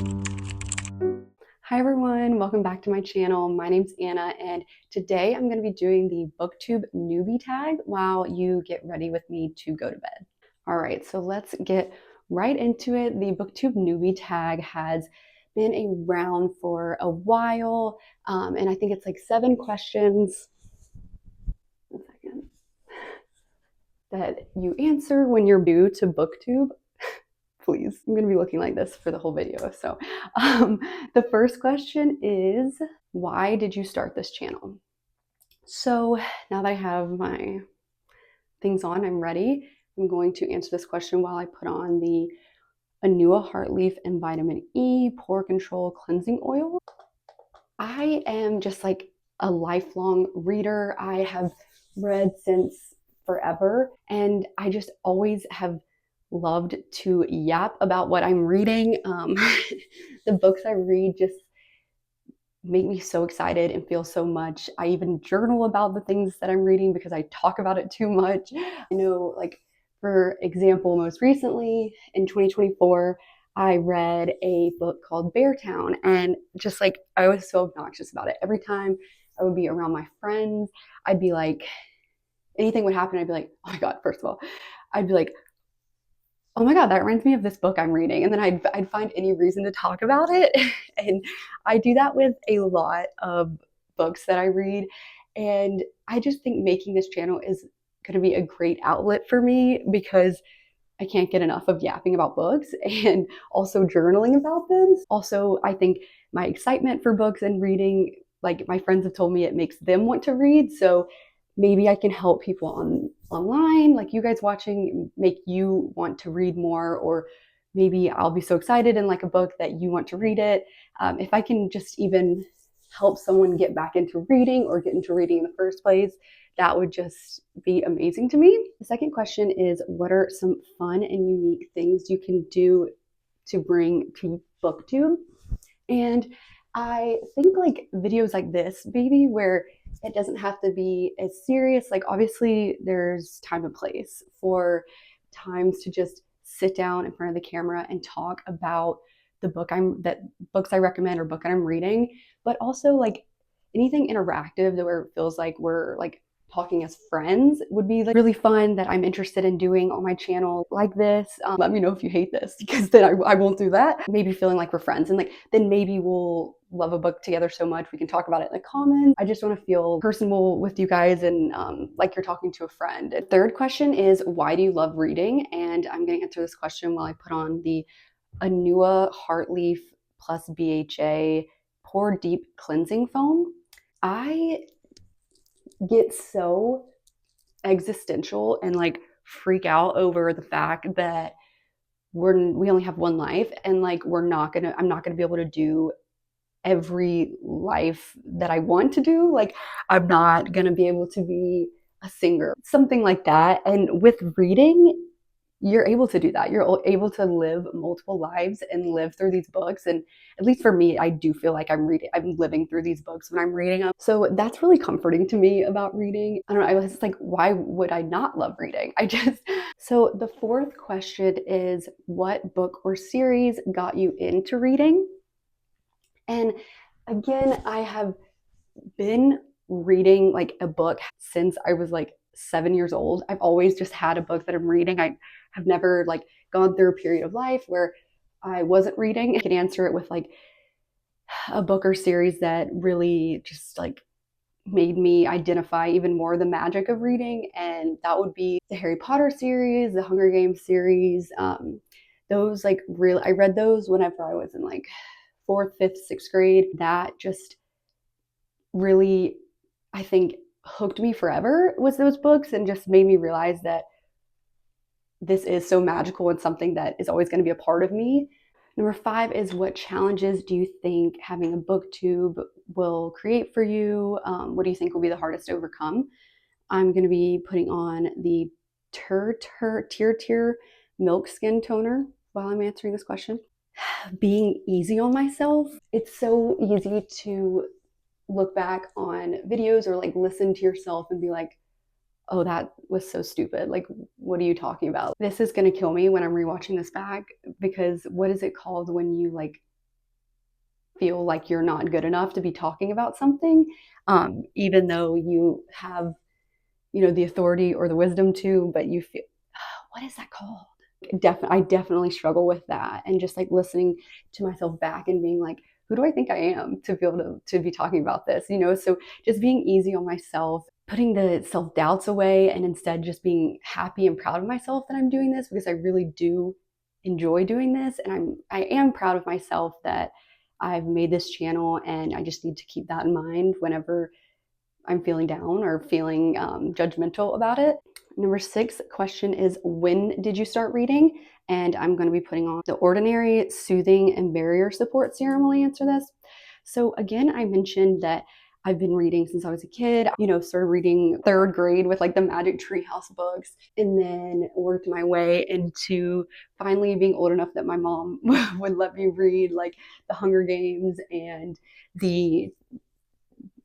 Hi everyone, welcome back to my channel. My name's Anna and today I'm going to be doing the booktube newbie tag while you get ready with me to go to bed. All right, so let's get right into it. The booktube newbie tag has been around for a while and I think it's like 7 questions. One second. That you answer when you're new to booktube. Please, I'm going to be looking like this for the whole video. So the first question is, why did you start this channel? So now that I have my things on, I'm ready. I'm going to answer this question while I put on the Anua heartleaf and vitamin E pore control cleansing oil. I am just like a lifelong reader. I have read since forever, and I just always have loved to yap about what I'm reading. The books I read just make me so excited and feel so much. I even journal about the things that I'm reading because I talk about it too much. I know, like, for example, most recently in 2024, I read a book called Beartown, and just like I was so obnoxious about it. Every time I would be around my friends, I'd be like, anything would happen, I'd be like, oh my God, first of all, I'd be like, oh my God, that reminds me of this book I'm reading. And then I'd find any reason to talk about it. And I do that with a lot of books that I read. And I just think making this channel is going to be a great outlet for me because I can't get enough of yapping about books and also journaling about them. Also, I think my excitement for books and reading, like my friends have told me, it makes them want to read. So maybe I can help people online, like you guys watching, make you want to read more, or maybe I'll be so excited in like a book that you want to read it. If I can just even help someone get back into reading or get into reading in the first place, that would just be amazing to me. The second question is, what are some fun and unique things you can do to bring to booktube? And I think like videos like this, maybe, where it doesn't have to be as serious. Like obviously there's time and place for times to just sit down in front of the camera and talk about the books I recommend or book that I'm reading, but also like anything interactive that where it feels like we're like talking as friends would be like really fun, that I'm interested in doing on my channel like this. Let me know if you hate this because then I won't do that. Maybe feeling like we're friends, and like then maybe we'll love a book together so much we can talk about it in the comments. I just want to feel personal with you guys and like you're talking to a friend. The third question is, why do you love reading? And I'm going to answer this question while I put on the Anua heartleaf plus BHA pore deep cleansing foam. I get so existential and like freak out over the fact that we only have one life, and like I'm not gonna be able to do every life that I want to do. Like I'm not gonna be able to be a singer, something like that. And with reading, you're able to do that. You're able to live multiple lives and live through these books. And at least for me, I do feel like I'm living through these books when I'm reading them. So that's really comforting to me about reading. I don't know. I was like, why would I not love reading? So the fourth question is, what book or series got you into reading? And again, I have been reading like a book since I was like 7 years old. I've always just had a book that I'm reading. I have never like gone through a period of life where I wasn't reading. I can answer it with like a book or series that really just like made me identify even more the magic of reading, and that would be the Harry Potter series, the Hunger Games series. Those like really, I read those whenever I was in like fourth, fifth, sixth grade. That just really, I think, hooked me forever was those books, and just made me realize that this is so magical and something that is always going to be a part of me. Number 5 is, what challenges do you think having a booktube will create for you? What do you think will be the hardest to overcome? I'm going to be putting on the TIRTIR milk skin toner while I'm answering this question. Being easy on myself. It's so easy to look back on videos or like listen to yourself and be like, oh, that was so stupid. Like, what are you talking about? This is gonna kill me when I'm rewatching this back, because what is it called when you like feel like you're not good enough to be talking about something, even though you have, the authority or the wisdom to, but you feel, what is that called? I definitely struggle with that, and just like listening to myself back and being like, who do I think I am to be able to be talking about this? So just being easy on myself, putting the self doubts away, and instead just being happy and proud of myself that I'm doing this, because I really do enjoy doing this, and I am proud of myself that I've made this channel, and I just need to keep that in mind whenever I'm feeling down or feeling judgmental about it. Number 6 question is, when did you start reading? And I'm going to be putting on the Ordinary, Soothing, and Barrier Support Serum while I answer this. So again, I mentioned that I've been reading since I was a kid, started reading 3rd grade with like the Magic Treehouse books, and then worked my way into finally being old enough that my mom would let me read like the Hunger Games and the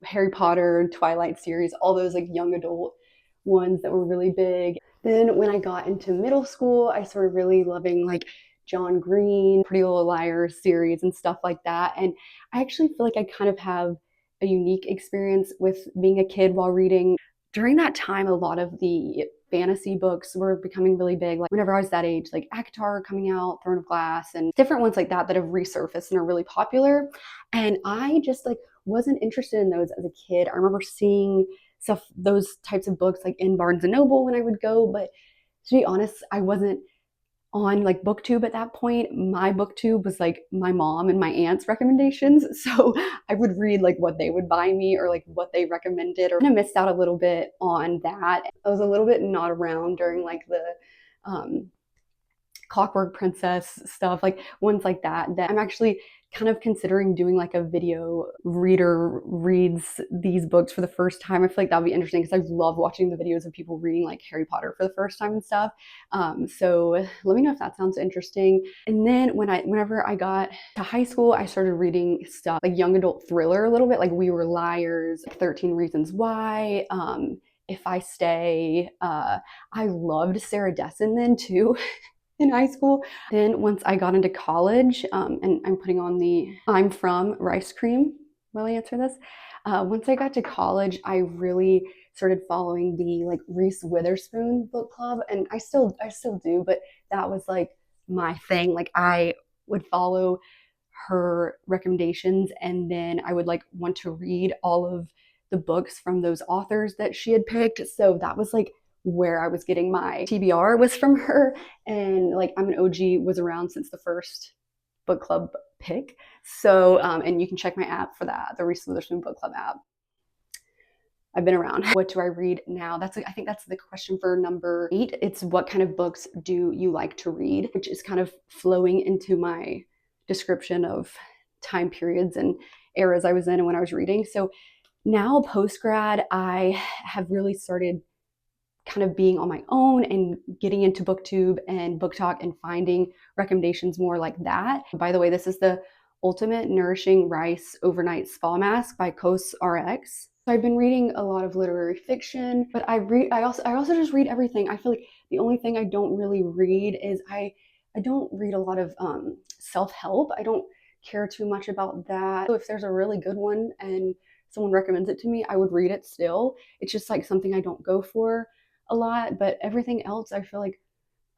Harry Potter, Twilight series, all those like young adult ones that were really big. Then when I got into middle school, I started really loving like John Green, Pretty Little Liars series and stuff like that. And I actually feel like I kind of have a unique experience with being a kid while reading. During that time, a lot of the fantasy books were becoming really big. Like whenever I was that age, like ACOTAR coming out, Throne of Glass, and different ones like that have resurfaced and are really popular. And I just like wasn't interested in those as a kid. I remember seeing stuff, those types of books like in Barnes and Noble when I would go, but to be honest, I wasn't on like booktube at that point. My booktube was like my mom and my aunt's recommendations, so I would read like what they would buy me or like what they recommended, or kind of missed out a little bit on that. I was a little bit not around during like the Clockwork Princess stuff, like ones like that I'm actually kind of considering doing like a video reader reads these books for the first time. I feel like that would be interesting because I love watching the videos of people reading like Harry Potter for the first time and stuff. So let me know if that sounds interesting. And then whenever I got to high school, I started reading stuff like young adult thriller a little bit, like We Were Liars, like 13 Reasons Why, If I Stay. I loved Sarah Dessen then too. In high school. Then once I got into college, and I'm putting on the I'm from rice cream while I answer this. Once I got to college, I really started following the like Reese Witherspoon book club, and I still do, but that was like my thing. Like I would follow her recommendations, and then I would like want to read all of the books from those authors that she had picked. So that was like where I was getting my TBR was from her. And like I'm an OG, was around since the first book club pick. So and you can check my app for that, the Reese Witherspoon book club app. I've been around. What do I read now? I think that's the question for number 8. It's what kind of books do you like to read, which is kind of flowing into my description of time periods and eras I was in and when I was reading. So now post grad, I have really started kind of being on my own and getting into booktube and book talk and finding recommendations more like that. By the way, this is the Ultimate Nourishing Rice Overnight Spa Mask by CosRX. I've been reading a lot of literary fiction, but I also just read everything. I feel like the only thing I don't really read is I don't read a lot of self-help. I don't care too much about that. So if there's a really good one and someone recommends it to me, I would read it still. It's just like something I don't go for a lot, but everything else I feel like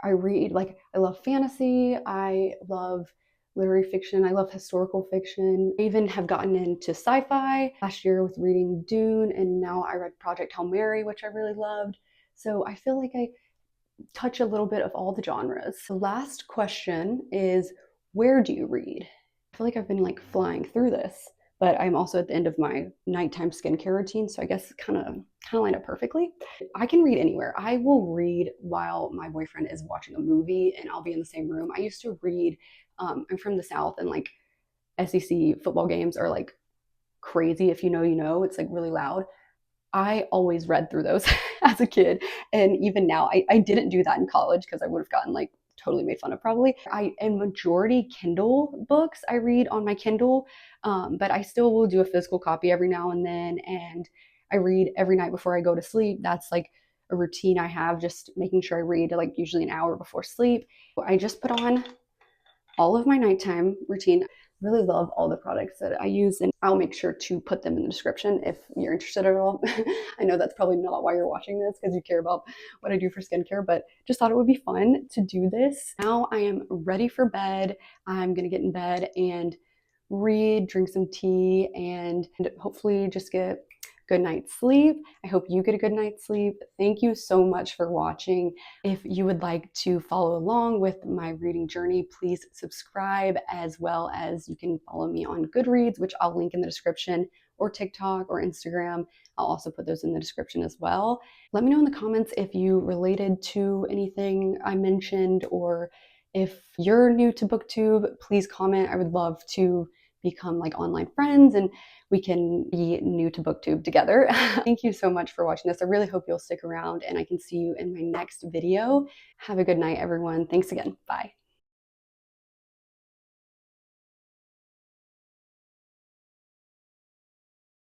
I read. Like I love fantasy, I love literary fiction, I love historical fiction. I even have gotten into sci-fi last year with reading Dune, and now I read Project Hail Mary, which I really loved. So I feel like I touch a little bit of all the genres. The last question is, where do you read? I feel like I've been like flying through this, but I'm also at the end of my nighttime skincare routine, so I guess kind of lined up perfectly. I can read anywhere. I will read while my boyfriend is watching a movie and I'll be in the same room. I used to read, I'm from the South, and like SEC football games are like crazy. If you know, you know, it's like really loud. I always read through those as a kid. And even now, I didn't do that in college because I would have gotten like totally made fun of probably. I am majority Kindle books. I read on my Kindle, but I still will do a physical copy every now and then. And I read every night before I go to sleep. That's like a routine I have, just making sure I read like usually an hour before sleep. I just put on all of my nighttime routine. really love all the products that I use, and I'll make sure to put them in the description if you're interested at all. I know that's probably not why you're watching this, because you care about what I do for skincare, but just thought it would be fun to do this. Now I am ready for bed. I'm gonna get in bed and read, drink some tea, and hopefully just get good night's sleep. I hope you get a good night's sleep. Thank you so much for watching. If you would like to follow along with my reading journey, please subscribe, as well as you can follow me on Goodreads, which I'll link in the description, or TikTok or Instagram. I'll also put those in the description as well. Let me know in the comments if you related to anything I mentioned, or if you're new to BookTube, please comment. I would love to become like online friends and we can be new to BookTube together. Thank you so much for watching this. I really hope you'll stick around and I can see you in my next video. Have a good night, everyone. Thanks again. Bye.